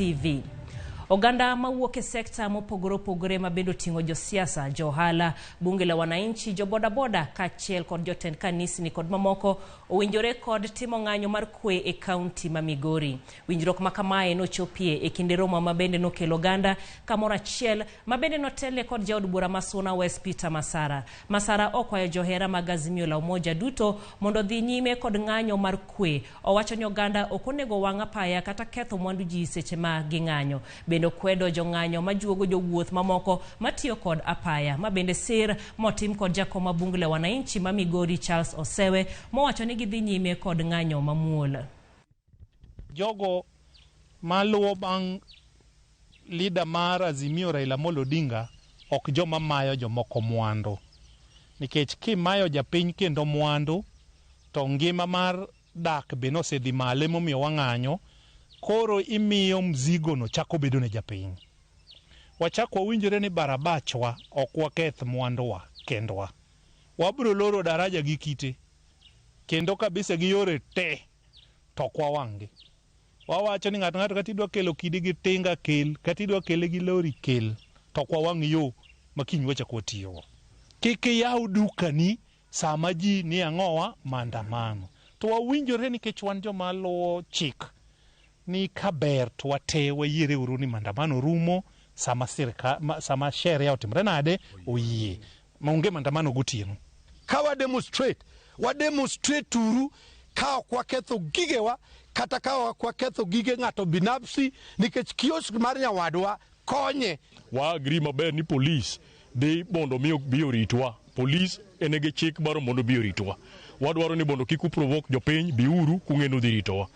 TV. Oganda mawuok e sekta mopogore opogore mabendo tingo josiasa, johala, bunge la wananchi, jobodaboda, kaachiel kod jotend kanisni kod mamoko owinjore kod timo ng'anyo mar kwe e kaunti ma Migori. Winjruok ma kamae nochopie e kinde romo mabende nokelo oganda kamoro achiel mabende notele kod jaod bura ma Suna West Peter Masara. Masara okwayo johera mag Azimio la Umoja duto mondo dhi nyime kod ng'anyo mar kwe. Owacho ni oganda ok onego wang' apaya kata ketho mwandu ji seche ma ging'anyo. Bendo kwedo jong'anyo majuogo jowuoth mamoko matiyo kod apaya. Mabende sir motim kod jakom ma bunge la wananchi ma Migori Charles Osewe mowacho ni gidhi nyime kod ng'anyo mamuol. Jogo maluwo bang' leader mar Azimio Raila Amolo Odinga ok joma mayo jomoko mwandu. Nikech kimayo japiny kendo mwandu to ngima mar dak be nosedhi malo momiyo wang'anyo. Koro imiyo mzigo no chako bedo ne japiny. Wachako winjore ni barabachwa ok waketh mwanduwa kendwa. Wabiro loro daraja gi kite. Kendo kabisa gi yore te to kwa wangi. Wawacho ni ng'ato katidwa kelo kidi gi tinga kel, katidwa kele gi lori kel, to kwa wang' yo makiny wachako watiyo. Kiki yaw dukani sama ji ni ang'owa maandamano. To wawinjore ni kech wan joma luwo chik. Ni kaber to wate wayiere uru ni maandamano rumo sama sheria otimre nade oyie maonge maandamano gotieno. Ka wademonstrate uru ka ok waketho gigewa kata ka ok waketho gige ng'ato binafsi nikech kiosk mar nyawadwa konye. Wa agree maber ni police dhi mondo biyo ritwa. Police enege chik baro mondo biyo ritwa. Wadwaro ni mondo kik uprovoke jopiny biuru kung'eno dhi ritowa.